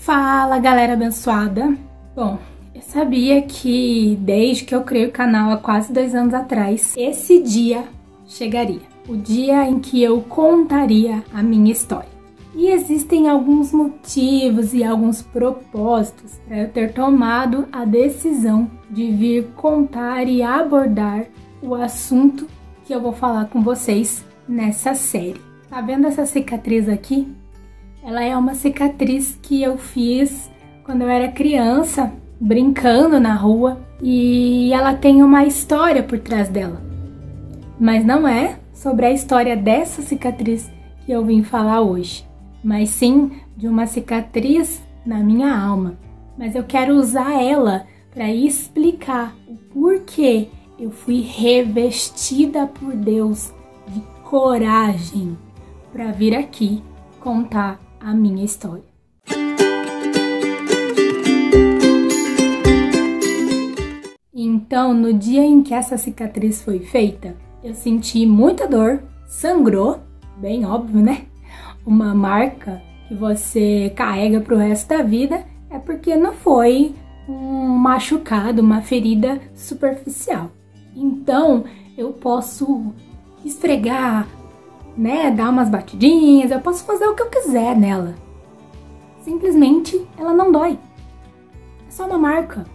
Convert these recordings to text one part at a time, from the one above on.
Fala, galera abençoada! Bom, eu sabia que desde que eu criei o canal há quase 2 anos atrás, esse dia chegaria. O dia em que eu contaria a minha história. E existem alguns motivos e alguns propósitos para eu ter tomado a decisão de vir contar e abordar o assunto que eu vou falar com vocês nessa série. Tá vendo essa cicatriz aqui? Ela é uma cicatriz que eu fiz quando eu era criança, brincando na rua, e ela tem uma história por trás dela. Mas não é sobre a história dessa cicatriz que eu vim falar hoje, mas sim de uma cicatriz na minha alma. Mas eu quero usar ela para explicar o porquê eu fui revestida por Deus de coragem para vir aqui contar a minha história. Então, no dia em que essa cicatriz foi feita, eu senti muita dor, sangrou, bem óbvio, né? Uma marca que você carrega pro resto da vida é porque não foi um machucado, uma ferida superficial. Então, eu posso esfregar, né, dar umas batidinhas, eu posso fazer o que eu quiser nela. Simplesmente ela não dói. É só uma marca.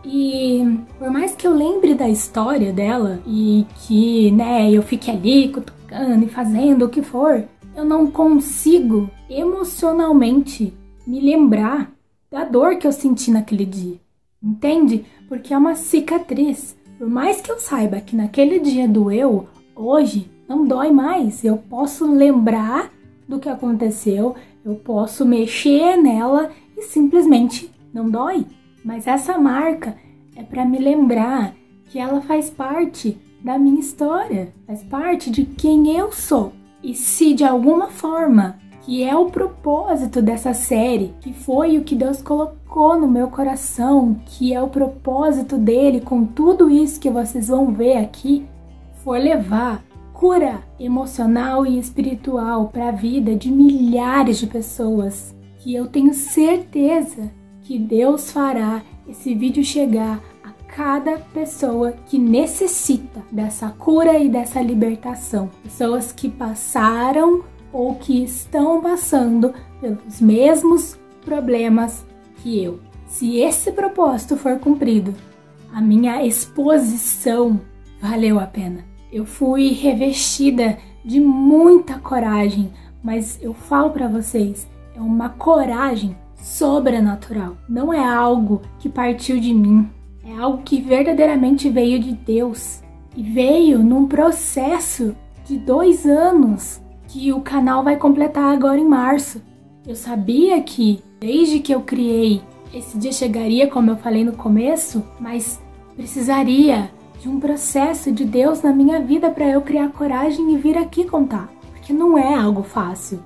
E por mais que eu lembre da história dela e que, né, eu fique ali cutucando e fazendo o que for, eu não consigo emocionalmente me lembrar da dor que eu senti naquele dia. Entende? Porque é uma cicatriz. Por mais que eu saiba que naquele dia doeu, hoje não dói mais. Eu posso lembrar do que aconteceu, eu posso mexer nela e simplesmente não dói. Mas essa marca é para me lembrar que ela faz parte da minha história, faz parte de quem eu sou. E se de alguma forma, que é o propósito dessa série, que foi o que Deus colocou no meu coração, que é o propósito dele com tudo isso que vocês vão ver aqui, for levar cura emocional e espiritual para a vida de milhares de pessoas, que eu tenho certeza que Deus fará esse vídeo chegar a cada pessoa que necessita dessa cura e dessa libertação. Pessoas que passaram ou que estão passando pelos mesmos problemas que eu. Se esse propósito for cumprido, a minha exposição valeu a pena. Eu fui revestida de muita coragem, mas eu falo para vocês, é uma coragem sobrenatural. Não é algo que partiu de mim, é algo que verdadeiramente veio de Deus. E veio num processo de 2 anos, que o canal vai completar agora em março. Eu sabia que, desde que eu criei, esse dia chegaria, como eu falei no começo, mas precisaria de um processo de Deus na minha vida para eu criar coragem e vir aqui contar, porque não é algo fácil.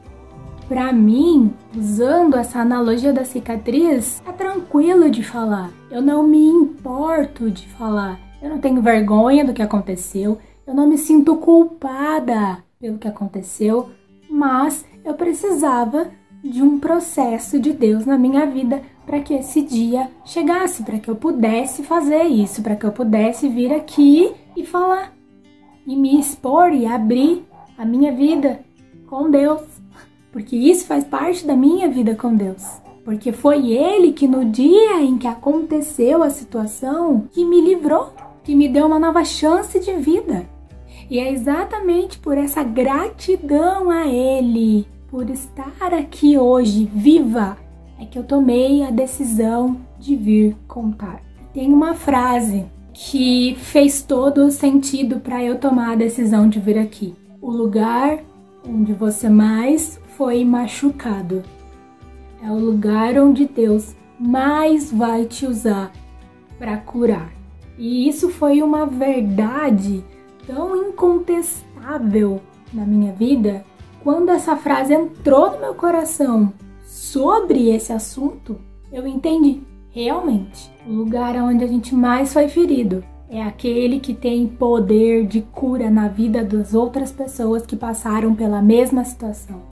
Para mim, usando essa analogia da cicatriz, é tranquilo de falar. Eu não me importo de falar. Eu não tenho vergonha do que aconteceu, eu não me sinto culpada pelo que aconteceu, mas eu precisava de um processo de Deus na minha vida para que esse dia chegasse, para que eu pudesse fazer isso, para que eu pudesse vir aqui e falar, e me expor e abrir a minha vida com Deus, porque isso faz parte da minha vida com Deus, porque foi Ele que no dia em que aconteceu a situação, que me livrou, que me deu uma nova chance de vida. E é exatamente por essa gratidão a Ele, por estar aqui hoje viva, é que eu tomei a decisão de vir contar. Tem uma frase que fez todo o sentido para eu tomar a decisão de vir aqui. O lugar onde você mais foi machucado é o lugar onde Deus mais vai te usar para curar. E isso foi uma verdade tão incontestável na minha vida. Quando essa frase entrou no meu coração sobre esse assunto, eu entendi, realmente, o lugar onde a gente mais foi ferido é aquele que tem poder de cura na vida das outras pessoas que passaram pela mesma situação.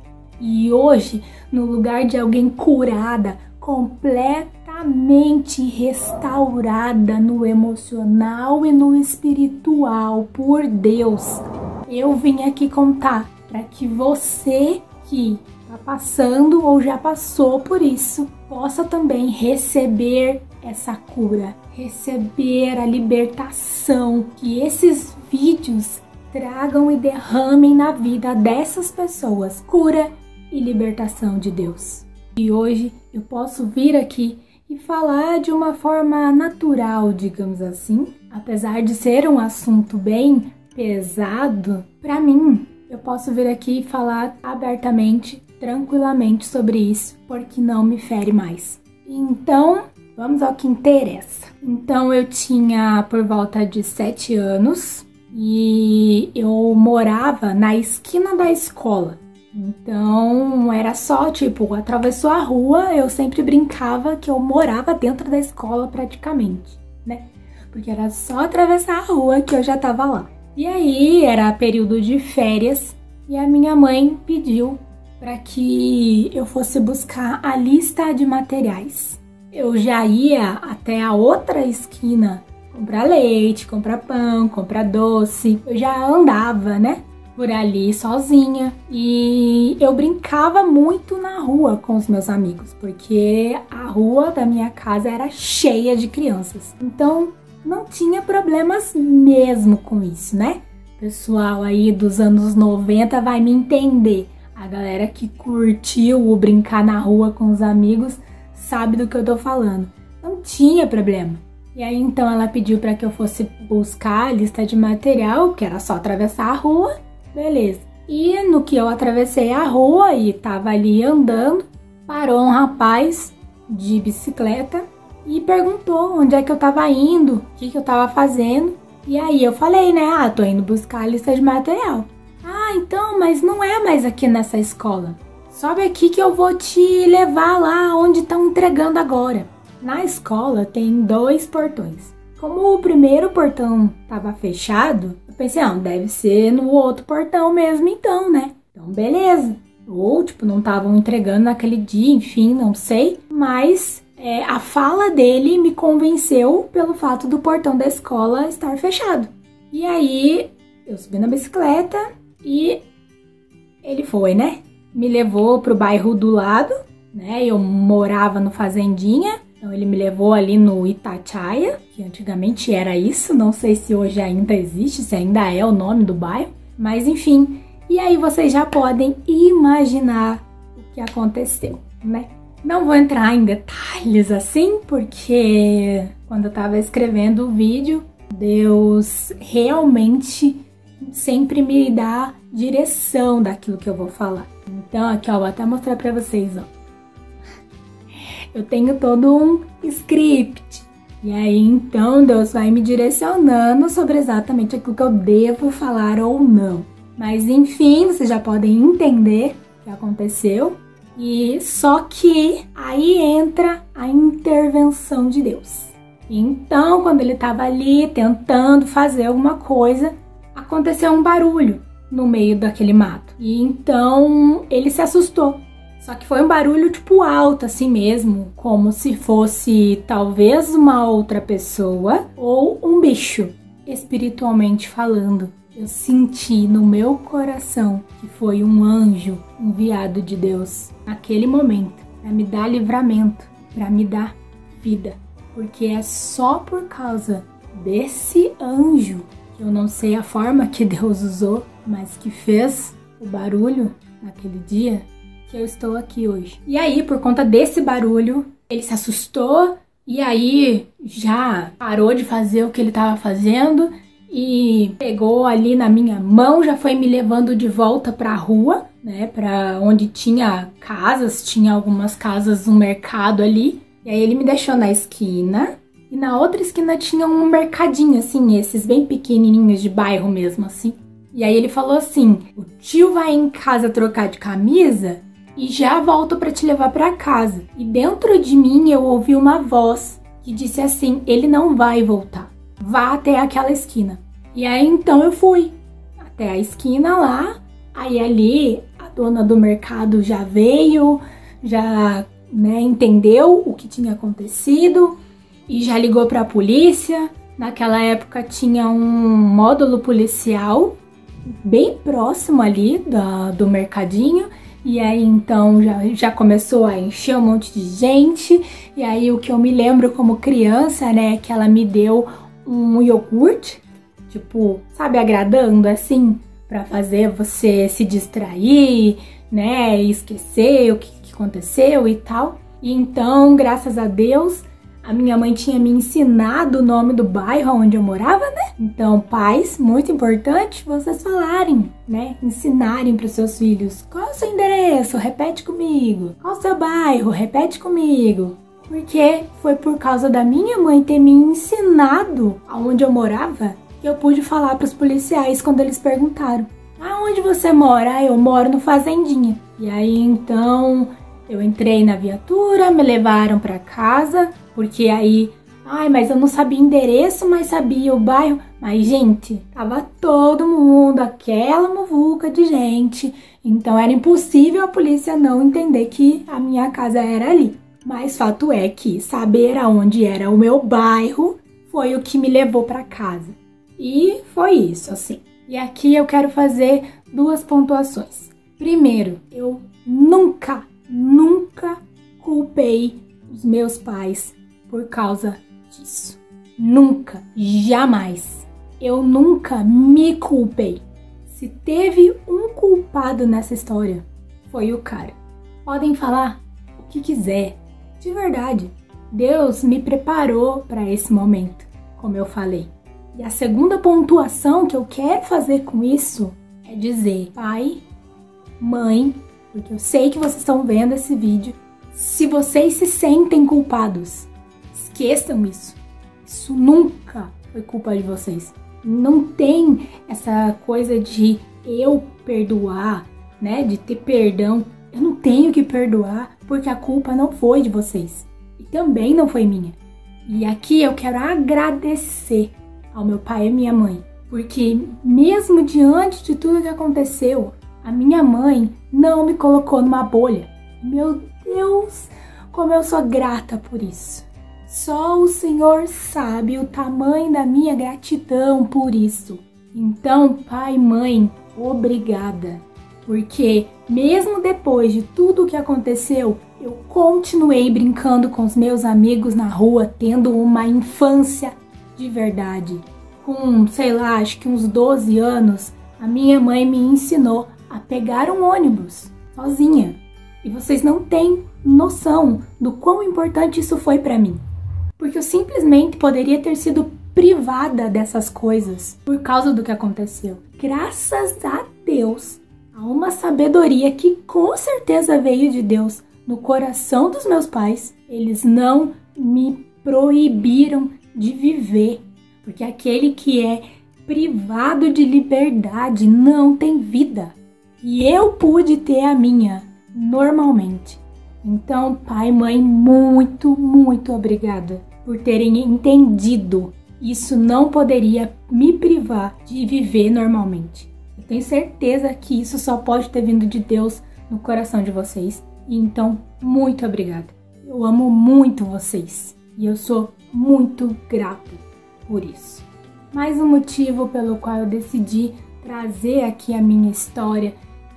E hoje, no lugar de alguém curada, completamente restaurada no emocional e no espiritual por Deus, eu vim aqui contar para que você que está passando ou já passou por isso possa também receber essa cura, receber a libertação, que esses vídeos tragam e derramem na vida dessas pessoas cura e libertação de Deus. E hoje eu posso vir aqui e falar de uma forma natural, digamos assim, apesar de ser um assunto bem pesado, para mim, eu posso vir aqui e falar abertamente, tranquilamente sobre isso, porque não me fere mais. Então, vamos ao que interessa. Então, eu tinha por volta de 7 anos e eu morava na esquina da escola. Então, era só, tipo, atravessou a rua, eu sempre brincava que eu morava dentro da escola praticamente, né? Porque era só atravessar a rua que eu já tava lá. E aí, era período de férias e a minha mãe pediu para que eu fosse buscar a lista de materiais. Eu já ia até a outra esquina comprar leite, comprar pão, comprar doce. Eu já andava, né, por ali sozinha e eu brincava muito na rua com os meus amigos, porque a rua da minha casa era cheia de crianças. Então, não tinha problemas mesmo com isso, né? Pessoal aí dos anos 90 vai me entender. A galera que curtiu o brincar na rua com os amigos sabe do que eu tô falando. Não tinha problema. E aí então ela pediu para que eu fosse buscar a lista de material, que era só atravessar a rua. Beleza. E no que eu atravessei a rua e tava ali andando, parou um rapaz de bicicleta e perguntou onde é que eu tava indo, o que eu tava fazendo. E aí eu falei, né, tô indo buscar a lista de material. Ah, então, mas não é mais aqui nessa escola. Sobe aqui que eu vou te levar lá onde estão entregando agora. Na escola tem 2 portões. Como o primeiro portão tava fechado, eu pensei, não, deve ser no outro portão mesmo então, né? Então, beleza. Ou, tipo, não estavam entregando naquele dia, enfim, não sei. Mas a fala dele me convenceu pelo fato do portão da escola estar fechado. E aí, eu subi na bicicleta e ele foi, né? Me levou pro bairro do lado, né? Eu morava no Fazendinha, então ele me levou ali no Itatiaia, que antigamente era isso, não sei se hoje ainda existe, se ainda é o nome do bairro, mas enfim. E aí vocês já podem imaginar o que aconteceu, né? Não vou entrar em detalhes assim, porque quando eu tava escrevendo o vídeo, Deus realmente sempre me dá direção daquilo que eu vou falar. Então aqui, ó, vou até mostrar pra vocês, ó. Eu tenho todo um script. E aí, então, Deus vai me direcionando sobre exatamente aquilo que eu devo falar ou não. Mas, enfim, vocês já podem entender o que aconteceu. E só que aí entra a intervenção de Deus. Então, quando ele estava ali tentando fazer alguma coisa, aconteceu um barulho no meio daquele mato. E então ele se assustou. Só que foi um barulho tipo alto assim mesmo, como se fosse talvez uma outra pessoa ou um bicho, espiritualmente falando. Eu senti no meu coração que foi um anjo enviado de Deus naquele momento para me dar livramento, para me dar vida. Porque é só por causa desse anjo, que eu não sei a forma que Deus usou, mas que fez o barulho naquele dia, que eu estou aqui hoje. E aí, por conta desse barulho, ele se assustou e aí já parou de fazer o que ele estava fazendo e pegou ali na minha mão, já foi me levando de volta para a rua, né, para onde tinha casas, tinha algumas casas, um mercado ali. E aí ele me deixou na esquina e na outra esquina tinha um mercadinho assim, esses bem pequenininhos de bairro mesmo assim. E aí ele falou assim: "O tio vai em casa trocar de camisa e já volto para te levar para casa." E dentro de mim eu ouvi uma voz que disse assim: "Ele não vai voltar. Vá até aquela esquina." E aí então eu fui até a esquina lá. Aí ali dona do mercado já veio, já, né, entendeu o que tinha acontecido e já ligou para a polícia. Naquela época tinha um módulo policial bem próximo ali do mercadinho. E aí então já começou a encher um monte de gente. E aí o que eu me lembro como criança, né, que ela me deu um iogurte, tipo, sabe, agradando assim, pra fazer você se distrair, né, e esquecer o que aconteceu e tal. E então, graças a Deus, a minha mãe tinha me ensinado o nome do bairro onde eu morava, né? Então, pais, muito importante vocês falarem, né? Ensinarem para os seus filhos. Qual é o seu endereço? Repete comigo. Qual é o seu bairro? Repete comigo. Porque foi por causa da minha mãe ter me ensinado aonde eu morava que eu pude falar para os policiais quando eles perguntaram: aonde você mora? Ah, eu moro no Fazendinha. E aí, então, eu entrei na viatura, me levaram para casa. Porque aí, mas eu não sabia endereço, mas sabia o bairro. Mas, gente, tava todo mundo, aquela muvuca de gente. Então era impossível a polícia não entender que a minha casa era ali. Mas fato é que saber aonde era o meu bairro foi o que me levou para casa. E foi isso, assim. E aqui eu quero fazer 2 pontuações. Primeiro, eu nunca culpei os meus pais por causa disso. Nunca, jamais. Eu nunca me culpei. Se teve um culpado nessa história, foi o cara. Podem falar o que quiser. De verdade, Deus me preparou para esse momento, como eu falei. E a segunda pontuação que eu quero fazer com isso é dizer: pai, mãe, porque eu sei que vocês estão vendo esse vídeo, se vocês se sentem culpados, esqueçam isso. Isso nunca foi culpa de vocês. Não tem essa coisa de eu perdoar, né? De ter perdão. Eu não tenho que perdoar porque a culpa não foi de vocês. E também não foi minha. E aqui eu quero agradecer ao meu pai e à minha mãe. Porque mesmo diante de tudo que aconteceu, a minha mãe não me colocou numa bolha. Meu Deus, como eu sou grata por isso. Só o Senhor sabe o tamanho da minha gratidão por isso. Então, pai e mãe, obrigada. Porque mesmo depois de tudo o que aconteceu, eu continuei brincando com os meus amigos na rua, tendo uma infância de verdade. Com, sei lá, acho que uns 12 anos, a minha mãe me ensinou a pegar um ônibus sozinha. E vocês não têm noção do quão importante isso foi pra mim. Porque eu simplesmente poderia ter sido privada dessas coisas por causa do que aconteceu. Graças a Deus, há uma sabedoria que com certeza veio de Deus no coração dos meus pais. Eles não me proibiram de viver. Porque aquele que é privado de liberdade não tem vida. E eu pude ter a minha normalmente. Então, pai e mãe, muito obrigada por terem entendido. Isso não poderia me privar de viver normalmente. Eu tenho certeza que isso só pode ter vindo de Deus no coração de vocês. E então, muito obrigada. Eu amo muito vocês. E eu sou muito grato por isso. Mais um motivo pelo qual eu decidi trazer aqui a minha história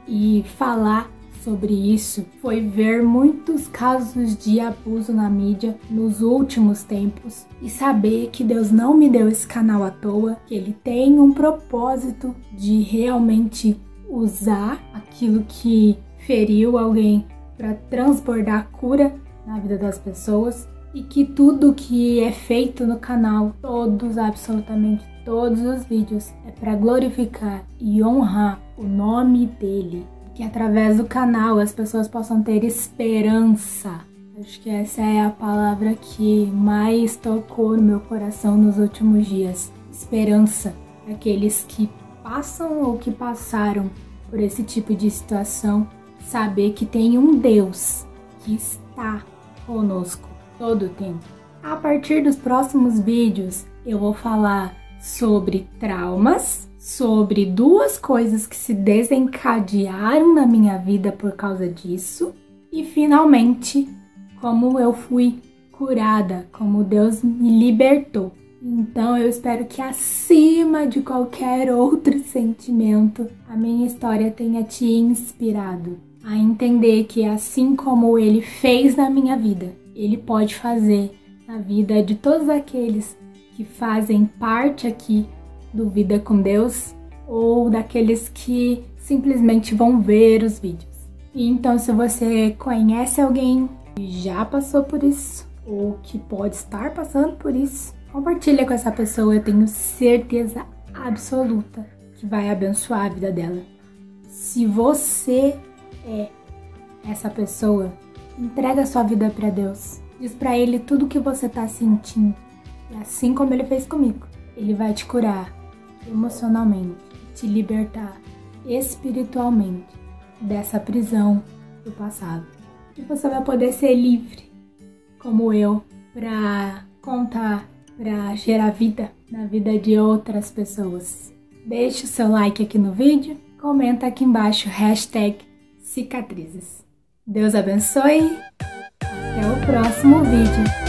e falar sobre isso foi ver muitos casos de abuso na mídia nos últimos tempos e saber que Deus não me deu esse canal à toa, que Ele tem um propósito de realmente usar aquilo que feriu alguém para transbordar cura na vida das pessoas e que tudo que é feito no canal, absolutamente todos os vídeos, é para glorificar e honrar o nome dele. Que através do canal as pessoas possam ter esperança. Acho que essa é a palavra que mais tocou no meu coração nos últimos dias. Esperança. Aqueles que passam ou que passaram por esse tipo de situação, saber que tem um Deus que está conosco todo o tempo. A partir dos próximos vídeos eu vou falar sobre traumas, sobre 2 coisas que se desencadearam na minha vida por causa disso e finalmente como eu fui curada, como Deus me libertou. Então eu espero que acima de qualquer outro sentimento, a minha história tenha te inspirado a entender que assim como Ele fez na minha vida, Ele pode fazer na vida de todos aqueles que fazem parte aqui do Vida com Deus ou daqueles que simplesmente vão ver os vídeos. E então, se você conhece alguém que já passou por isso ou que pode estar passando por isso, compartilha com essa pessoa, eu tenho certeza absoluta que vai abençoar a vida dela. Se você é essa pessoa, entrega a sua vida para Deus. Diz para Ele tudo o que você tá sentindo. E assim como Ele fez comigo, Ele vai te curar emocionalmente, te libertar espiritualmente dessa prisão do passado. E você vai poder ser livre, como eu, para contar, para gerar vida na vida de outras pessoas. Deixe o seu like aqui no vídeo, comenta aqui embaixo #cicatrizes. Deus abençoe, até o próximo vídeo.